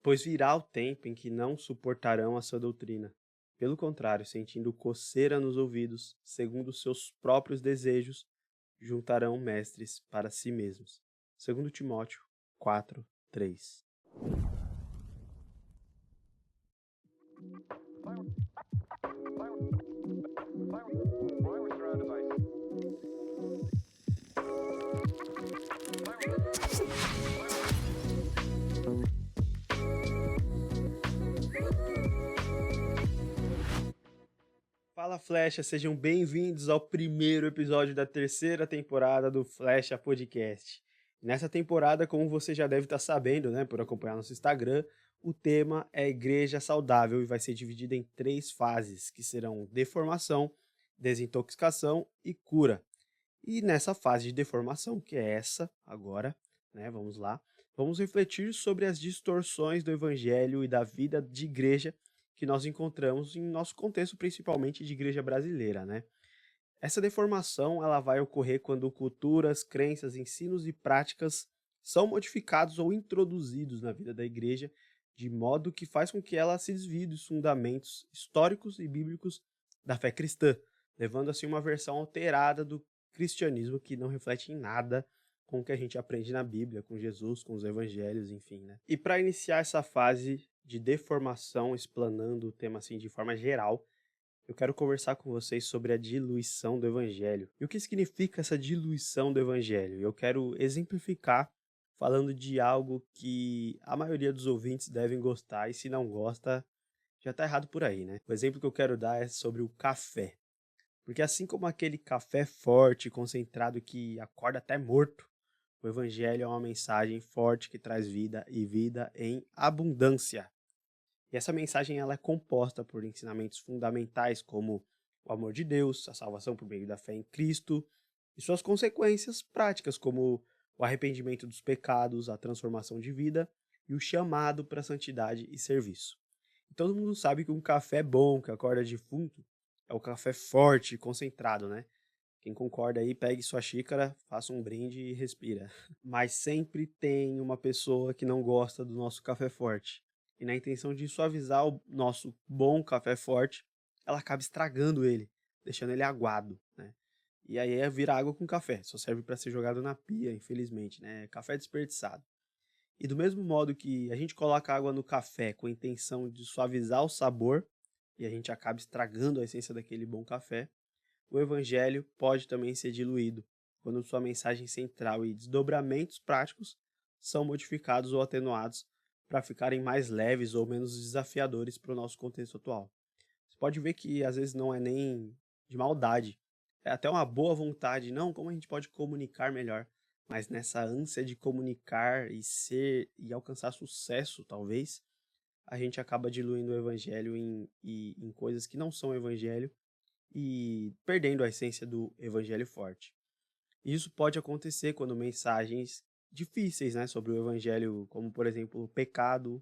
Pois virá o tempo em que não suportarão a sua doutrina. Pelo contrário, sentindo coceira nos ouvidos, segundo seus próprios desejos, juntarão mestres para si mesmos. Segundo Timóteo 4:3. Fala Flecha, sejam bem-vindos ao primeiro episódio da terceira temporada do Flecha Podcast. Nessa temporada, como você já deve estar sabendo, né, por acompanhar nosso Instagram, o tema é Igreja Saudável e vai ser dividido em 3 fases, que serão deformação, desintoxicação e cura. E nessa fase de deformação, que é essa agora, né, vamos lá, vamos refletir sobre as distorções do evangelho e da vida de igreja que nós encontramos em nosso contexto, principalmente de igreja brasileira, né? Essa deformação, ela vai ocorrer quando culturas, crenças, ensinos e práticas são modificados ou introduzidos na vida da igreja, de modo que faz com que ela se desvie dos fundamentos históricos e bíblicos da fé cristã, levando assim uma versão alterada do cristianismo que não reflete em nada com o que a gente aprende na Bíblia, com Jesus, com os evangelhos, enfim, né? E para iniciar essa fase de deformação, explanando o tema assim de forma geral, eu quero conversar com vocês sobre a diluição do evangelho. E o que significa essa diluição do evangelho? Eu quero exemplificar falando de algo que a maioria dos ouvintes devem gostar, e se não gosta, já está errado por aí, né? O exemplo que eu quero dar é sobre o café. Porque assim como aquele café forte, concentrado que acorda até morto, o evangelho é uma mensagem forte que traz vida e vida em abundância. E essa mensagem ela é composta por ensinamentos fundamentais como o amor de Deus, a salvação por meio da fé em Cristo e suas consequências práticas como o arrependimento dos pecados, a transformação de vida e o chamado para santidade e serviço. E todo mundo sabe que um café bom, que acorda defunto, é o café forte e concentrado, né? Quem concorda aí, pegue sua xícara, faça um brinde e respira. Mas sempre tem uma pessoa que não gosta do nosso café forte. E na intenção de suavizar o nosso bom café forte, ela acaba estragando ele, deixando ele aguado, né? E aí vira água com café, só serve para ser jogado na pia, infelizmente, né? Café desperdiçado. E do mesmo modo que a gente coloca água no café com a intenção de suavizar o sabor, e a gente acaba estragando a essência daquele bom café, o evangelho pode também ser diluído, quando sua mensagem central e desdobramentos práticos são modificados ou atenuados para ficarem mais leves ou menos desafiadores para o nosso contexto atual. Você pode ver que às vezes não é nem de maldade, é até uma boa vontade, não, como a gente pode comunicar melhor, mas nessa ânsia de comunicar e ser e alcançar sucesso, talvez, a gente acaba diluindo o evangelho em coisas que não são evangelho e perdendo a essência do evangelho forte. Isso pode acontecer quando mensagens difíceis, né, sobre o evangelho, como por exemplo o pecado,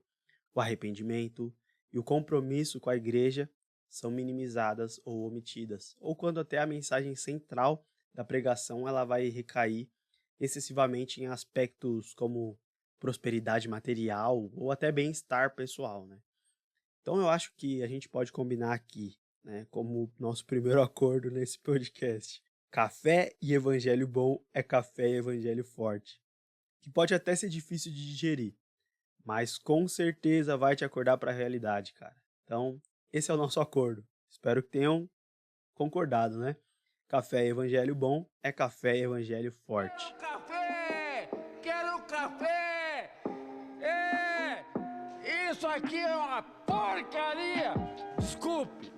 o arrependimento e o compromisso com a igreja, são minimizadas ou omitidas, ou quando até a mensagem central da pregação ela vai recair excessivamente em aspectos como prosperidade material ou até bem-estar pessoal, né? Então eu acho que a gente pode combinar aqui, né, como nosso primeiro acordo nesse podcast. Café e evangelho bom é café e evangelho forte. Que pode até ser difícil de digerir, mas com certeza vai te acordar para a realidade, cara. Então, esse é o nosso acordo. Espero que tenham concordado, né? Café e evangelho bom é café e evangelho forte. Quero café! Quero café! Isso aqui é uma porcaria! Desculpe!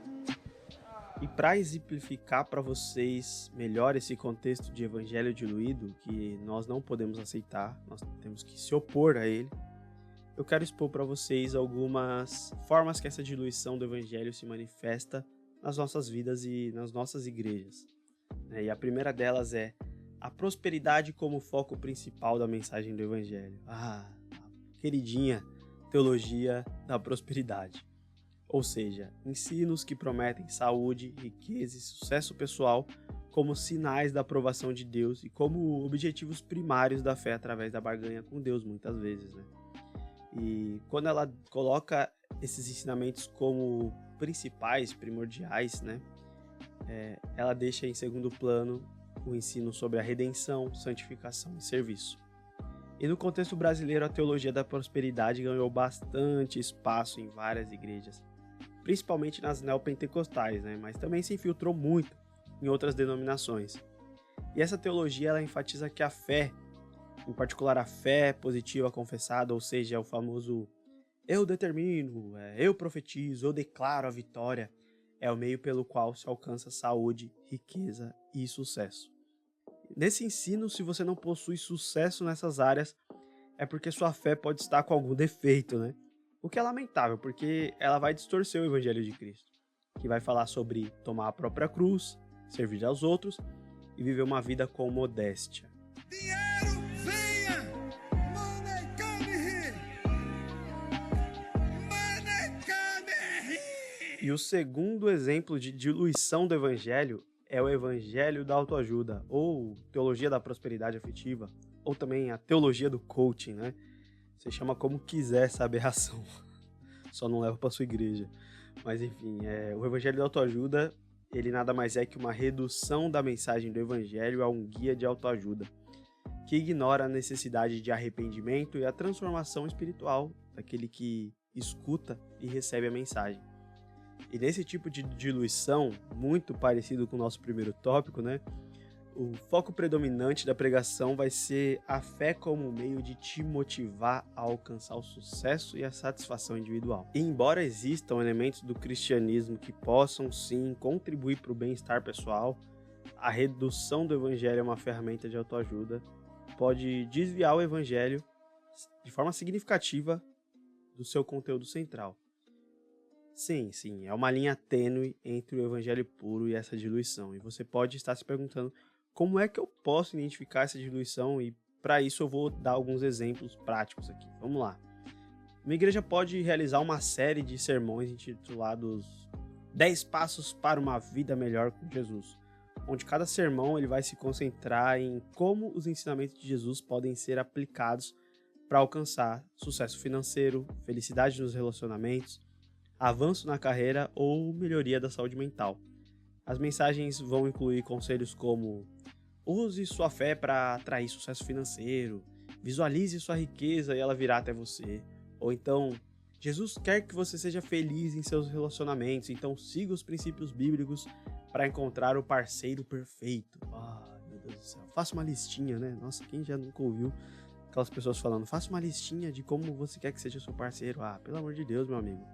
E para exemplificar para vocês melhor esse contexto de evangelho diluído, que nós não podemos aceitar, nós temos que se opor a ele, eu quero expor para vocês algumas formas que essa diluição do evangelho se manifesta nas nossas vidas e nas nossas igrejas. E a primeira delas é a prosperidade como foco principal da mensagem do evangelho. A queridinha teologia da prosperidade. Ou seja, ensinos que prometem saúde, riqueza e sucesso pessoal como sinais da aprovação de Deus e como objetivos primários da fé através da barganha com Deus, muitas vezes, né? E quando ela coloca esses ensinamentos como principais, primordiais, né, ela deixa em segundo plano o ensino sobre a redenção, santificação e serviço. E no contexto brasileiro, a teologia da prosperidade ganhou bastante espaço em várias igrejas, principalmente nas neopentecostais, né, mas também se infiltrou muito em outras denominações. E essa teologia ela enfatiza que a fé, em particular a fé positiva confessada, ou seja, o famoso eu determino, eu profetizo, eu declaro a vitória, é o meio pelo qual se alcança saúde, riqueza e sucesso. Nesse ensino, se você não possui sucesso nessas áreas, é porque sua fé pode estar com algum defeito, né? O que é lamentável, porque ela vai distorcer o evangelho de Cristo, que vai falar sobre tomar a própria cruz, servir aos outros e viver uma vida com modéstia. Dinheiro, venha! Money come here! Money come here! E o segundo exemplo de diluição do evangelho é o evangelho da autoajuda, ou teologia da prosperidade afetiva, ou também a teologia do coaching, né? Você chama como quiser essa aberração, só não leva para sua igreja. Mas enfim, o evangelho da autoajuda, ele nada mais é que uma redução da mensagem do evangelho a um guia de autoajuda, que ignora a necessidade de arrependimento e a transformação espiritual daquele que escuta e recebe a mensagem. E nesse tipo de diluição, muito parecido com o nosso primeiro tópico, né? O foco predominante da pregação vai ser a fé como meio de te motivar a alcançar o sucesso e a satisfação individual. E embora existam elementos do cristianismo que possam sim contribuir para o bem-estar pessoal, a redução do evangelho a uma ferramenta de autoajuda pode desviar o evangelho de forma significativa do seu conteúdo central. Sim, é uma linha tênue entre o evangelho puro e essa diluição. E você pode estar se perguntando como é que eu posso identificar essa diluição, e para isso eu vou dar alguns exemplos práticos aqui. Vamos lá. Uma igreja pode realizar uma série de sermões intitulados 10 Passos para uma Vida Melhor com Jesus, onde cada sermão ele vai se concentrar em como os ensinamentos de Jesus podem ser aplicados para alcançar sucesso financeiro, felicidade nos relacionamentos, avanço na carreira ou melhoria da saúde mental. As mensagens vão incluir conselhos como: use sua fé para atrair sucesso financeiro, visualize sua riqueza e ela virá até você. Ou então, Jesus quer que você seja feliz em seus relacionamentos, então siga os princípios bíblicos para encontrar o parceiro perfeito. Meu Deus do céu. Faça uma listinha, né? Nossa, quem já nunca ouviu aquelas pessoas falando, faça uma listinha de como você quer que seja seu parceiro. Pelo amor de Deus, meu amigo.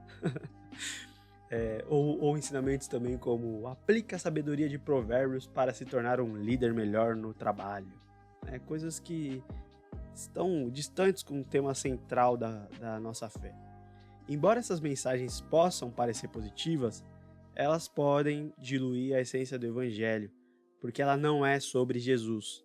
Ou ensinamentos também como aplique a sabedoria de provérbios para se tornar um líder melhor no trabalho. Coisas que estão distantes com o tema central da nossa fé. Embora essas mensagens possam parecer positivas, elas podem diluir a essência do evangelho, porque ela não é sobre Jesus.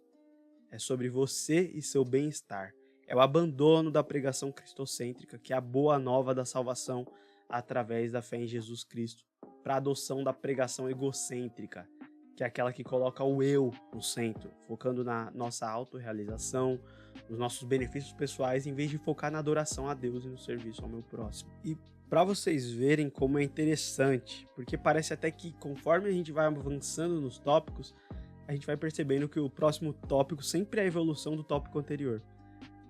É sobre você e seu bem-estar. É o abandono da pregação cristocêntrica, que é a boa nova da salvação através da fé em Jesus Cristo, para a adoção da pregação egocêntrica, que é aquela que coloca o eu no centro, focando na nossa autorrealização, nos nossos benefícios pessoais, em vez de focar na adoração a Deus e no serviço ao meu próximo. E para vocês verem como é interessante, porque parece até que conforme a gente vai avançando nos tópicos, a gente vai percebendo que o próximo tópico sempre é a evolução do tópico anterior.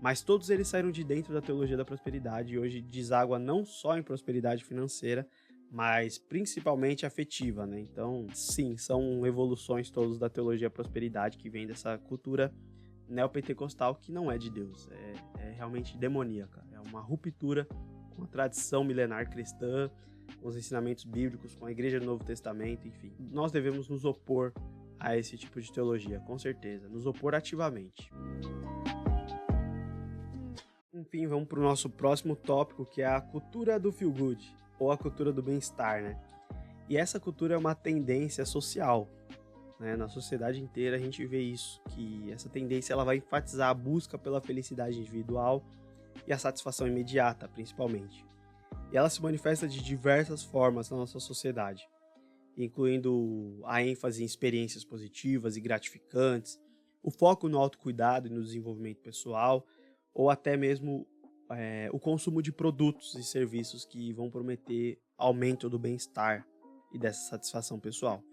Mas todos eles saíram de dentro da teologia da prosperidade e hoje deságua não só em prosperidade financeira, mas principalmente afetiva, né? Então, sim, são evoluções todas da teologia da prosperidade que vem dessa cultura neopentecostal que não é de Deus, é realmente demoníaca. É uma ruptura com a tradição milenar cristã, com os ensinamentos bíblicos, com a igreja do Novo Testamento, enfim. Nós devemos nos opor a esse tipo de teologia, com certeza, nos opor ativamente. Enfim, vamos para o nosso próximo tópico, que é a cultura do feel good, ou a cultura do bem-estar, né? E essa cultura é uma tendência social, né? Na sociedade inteira a gente vê isso, que essa tendência ela vai enfatizar a busca pela felicidade individual e a satisfação imediata, principalmente. E ela se manifesta de diversas formas na nossa sociedade, incluindo a ênfase em experiências positivas e gratificantes, o foco no autocuidado e no desenvolvimento pessoal, ou até mesmo o consumo de produtos e serviços que vão prometer aumento do bem-estar e dessa satisfação pessoal.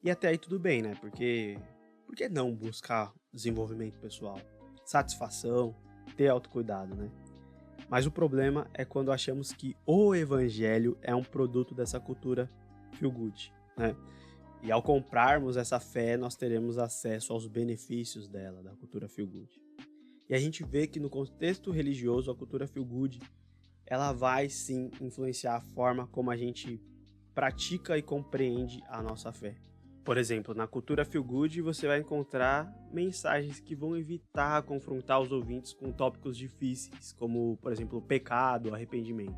E até aí tudo bem, né? Porque por que não buscar desenvolvimento pessoal, satisfação, ter autocuidado, né? Mas o problema é quando achamos que o evangelho é um produto dessa cultura feel good, né? E ao comprarmos essa fé, nós teremos acesso aos benefícios dela, da cultura feel good. E a gente vê que no contexto religioso, a cultura feel good, ela vai sim influenciar a forma como a gente pratica e compreende a nossa fé. Por exemplo, na cultura feel good, você vai encontrar mensagens que vão evitar confrontar os ouvintes com tópicos difíceis, como, por exemplo, o pecado, o arrependimento.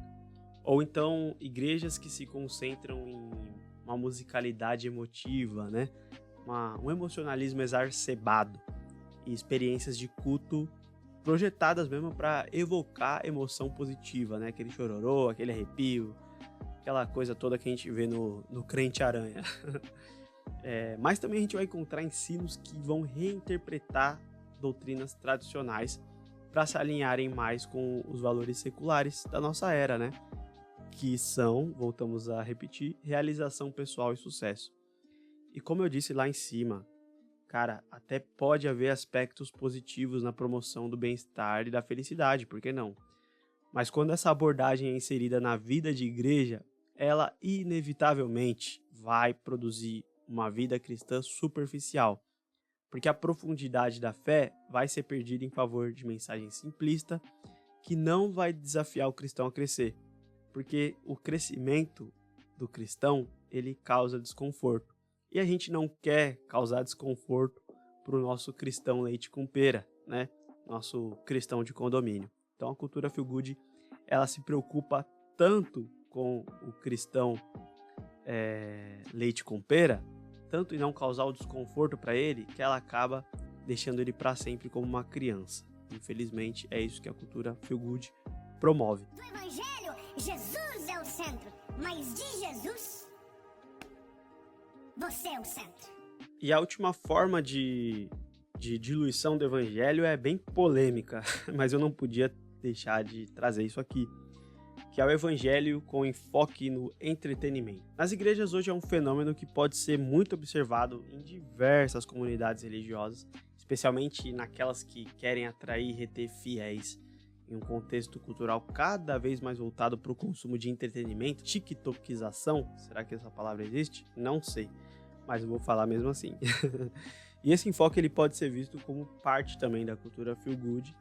Ou então, igrejas que se concentram em uma musicalidade emotiva, né? Um emocionalismo exacerbado e experiências de culto projetadas mesmo para evocar emoção positiva, né? Aquele chororô, aquele arrepio, aquela coisa toda que a gente vê no Crente Aranha. Mas também a gente vai encontrar ensinos que vão reinterpretar doutrinas tradicionais para se alinharem mais com os valores seculares da nossa era, né? Que são, voltamos a repetir, realização pessoal e sucesso. E como eu disse lá em cima, cara, até pode haver aspectos positivos na promoção do bem-estar e da felicidade, por que não? Mas quando essa abordagem é inserida na vida de igreja, ela inevitavelmente vai produzir uma vida cristã superficial, porque a profundidade da fé vai ser perdida em favor de mensagem simplista que não vai desafiar o cristão a crescer, porque o crescimento do cristão, ele causa desconforto. E a gente não quer causar desconforto para o nosso cristão leite com pera, né? Nosso cristão de condomínio. Então a cultura feel good, ela se preocupa tanto com o cristão leite com pera, tanto em não causar o desconforto para ele, que ela acaba deixando ele para sempre como uma criança. Infelizmente, é isso que a cultura feel good promove. Do evangelho, Jesus é o centro, mas de Jesus, você é o centro. E a última forma de diluição do evangelho é bem polêmica, mas eu não podia deixar de trazer isso aqui, que é o evangelho com enfoque no entretenimento. Nas igrejas hoje é um fenômeno que pode ser muito observado em diversas comunidades religiosas, especialmente naquelas que querem atrair e reter fiéis em um contexto cultural cada vez mais voltado para o consumo de entretenimento, tiktokização, será que essa palavra existe? Não sei, mas eu vou falar mesmo assim. E esse enfoque ele pode ser visto como parte também da cultura feel good,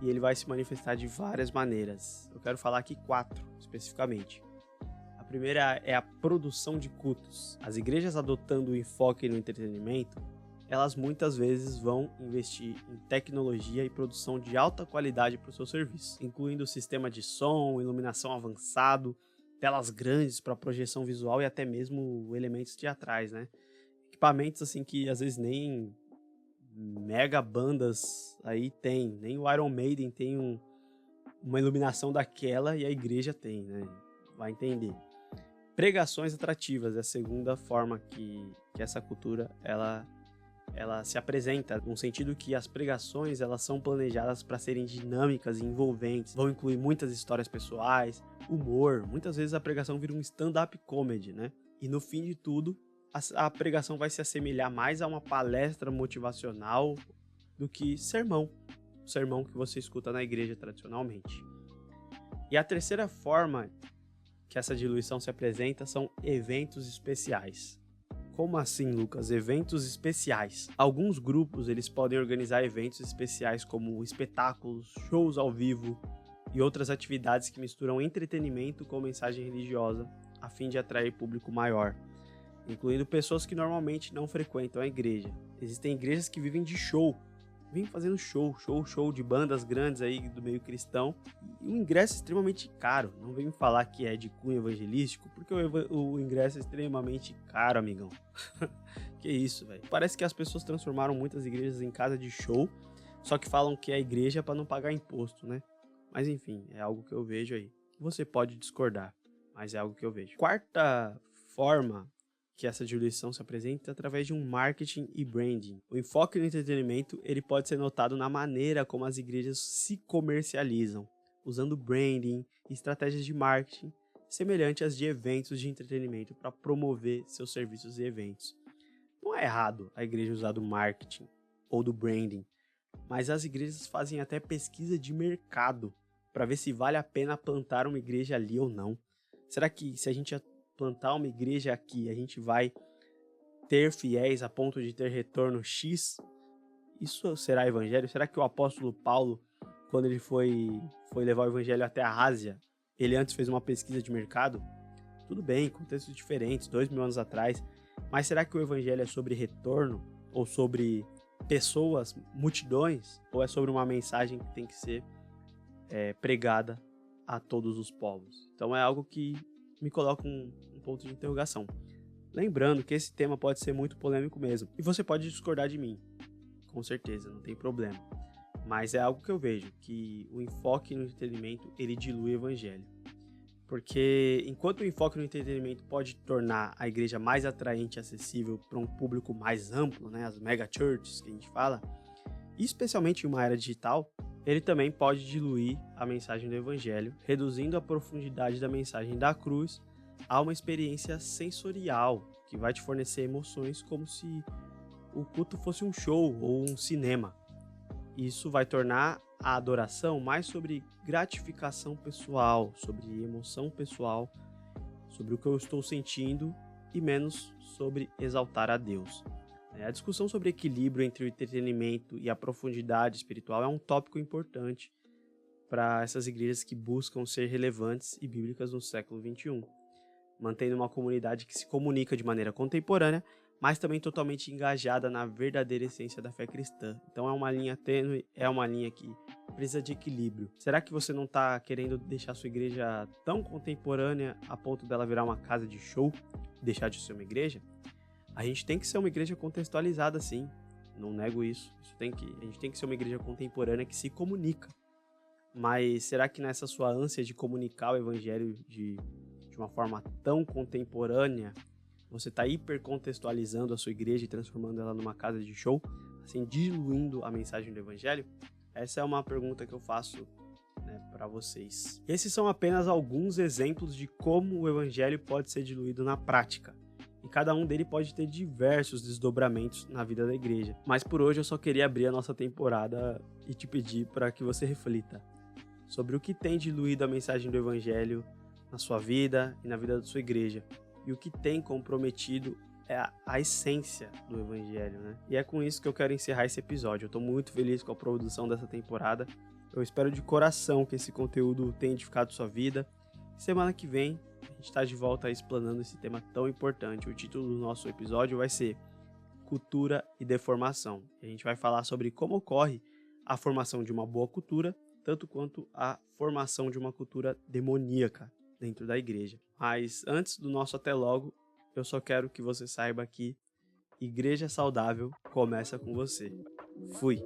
e ele vai se manifestar de várias maneiras. Eu quero falar aqui 4, especificamente. A primeira é a produção de cultos. As igrejas adotando o enfoque no entretenimento, elas muitas vezes vão investir em tecnologia e produção de alta qualidade para o seu serviço, incluindo sistema de som, iluminação avançado, telas grandes para projeção visual e até mesmo elementos teatrais, né? Equipamentos assim que às vezes nem mega bandas aí tem, nem o Iron Maiden tem uma iluminação daquela e a igreja tem, né? Vai entender. Pregações atrativas é a segunda forma que essa cultura ela se apresenta, no sentido que as pregações elas são planejadas para serem dinâmicas e envolventes, vão incluir muitas histórias pessoais, humor, muitas vezes a pregação vira um stand-up comedy, né? E no fim de tudo, a pregação vai se assemelhar mais a uma palestra motivacional do que sermão que você escuta na igreja tradicionalmente. E a terceira forma que essa diluição se apresenta são eventos especiais. Como assim, Lucas? Eventos especiais. Alguns grupos eles podem organizar eventos especiais como espetáculos, shows ao vivo e outras atividades que misturam entretenimento com mensagem religiosa a fim de atrair público maior, incluindo pessoas que normalmente não frequentam a igreja. Existem igrejas que vivem de show, vêm fazendo show de bandas grandes aí do meio cristão, e o ingresso é extremamente caro. Não vem me falar que é de cunho evangelístico, porque o ingresso é extremamente caro, amigão. Que isso, velho. Parece que as pessoas transformaram muitas igrejas em casa de show, só que falam que é igreja para não pagar imposto, né? Mas enfim, é algo que eu vejo aí. Você pode discordar, mas é algo que eu vejo. Quarta forma que essa diluição se apresenta através de um marketing e branding. O enfoque no entretenimento ele pode ser notado na maneira como as igrejas se comercializam. usando branding e estratégias de marketing semelhantes às de eventos de entretenimento para promover seus serviços e eventos. Não é errado a igreja usar do marketing ou do branding, mas as igrejas fazem até pesquisa de mercado para ver se vale a pena plantar uma igreja ali ou não. Será que se a gente plantar uma igreja aqui, a gente vai ter fiéis a ponto de ter retorno X? Isso será evangelho? Será que o apóstolo Paulo, quando ele foi levar o evangelho até a Ásia, ele antes fez uma pesquisa de mercado? Tudo bem, contextos diferentes, 2000 anos atrás, mas será que o evangelho é sobre retorno? Ou sobre pessoas, multidões? Ou é sobre uma mensagem que tem que ser pregada a todos os povos? Então é algo que me coloca um ponto de interrogação. Lembrando que esse tema pode ser muito polêmico mesmo, e você pode discordar de mim, com certeza, não tem problema. Mas é algo que eu vejo, que o enfoque no entretenimento, ele dilui o evangelho. Porque enquanto o enfoque no entretenimento pode tornar a igreja mais atraente e acessível para um público mais amplo, né, as mega churches que a gente fala, especialmente em uma era digital, ele também pode diluir a mensagem do evangelho, reduzindo a profundidade da mensagem da cruz a uma experiência sensorial, que vai te fornecer emoções como se o culto fosse um show ou um cinema. Isso vai tornar a adoração mais sobre gratificação pessoal, sobre emoção pessoal, sobre o que eu estou sentindo e menos sobre exaltar a Deus. A discussão sobre equilíbrio entre o entretenimento e a profundidade espiritual é um tópico importante para essas igrejas que buscam ser relevantes e bíblicas no século XXI, mantendo uma comunidade que se comunica de maneira contemporânea, mas também totalmente engajada na verdadeira essência da fé cristã. Então é uma linha tênue, é uma linha que precisa de equilíbrio. Será que você não está querendo deixar sua igreja tão contemporânea a ponto dela virar uma casa de show, deixar de ser uma igreja? A gente tem que ser uma igreja contextualizada, sim. Não nego isso. A gente tem que ser uma igreja contemporânea que se comunica. Mas será que nessa sua ânsia de comunicar o evangelho de uma forma tão contemporânea, você está hipercontextualizando a sua igreja e transformando ela numa casa de show, assim, diluindo a mensagem do evangelho? Essa é uma pergunta que eu faço, para vocês. Esses são apenas alguns exemplos de como o evangelho pode ser diluído na prática. E cada um deles pode ter diversos desdobramentos na vida da igreja. Mas por hoje eu só queria abrir a nossa temporada e te pedir para que você reflita sobre o que tem diluído a mensagem do evangelho na sua vida e na vida da sua igreja. E o que tem comprometido é a essência do evangelho, né? E é com isso que eu quero encerrar esse episódio. Eu estou muito feliz com a produção dessa temporada. Eu espero de coração que esse conteúdo tenha edificado sua vida. Semana que vem a gente está de volta explanando esse tema tão importante. O título do nosso episódio vai ser Cultura e Deformação. A gente vai falar sobre como ocorre a formação de uma boa cultura, tanto quanto a formação de uma cultura demoníaca dentro da igreja. Mas antes do nosso até logo, eu só quero que você saiba que igreja saudável começa com você. Fui!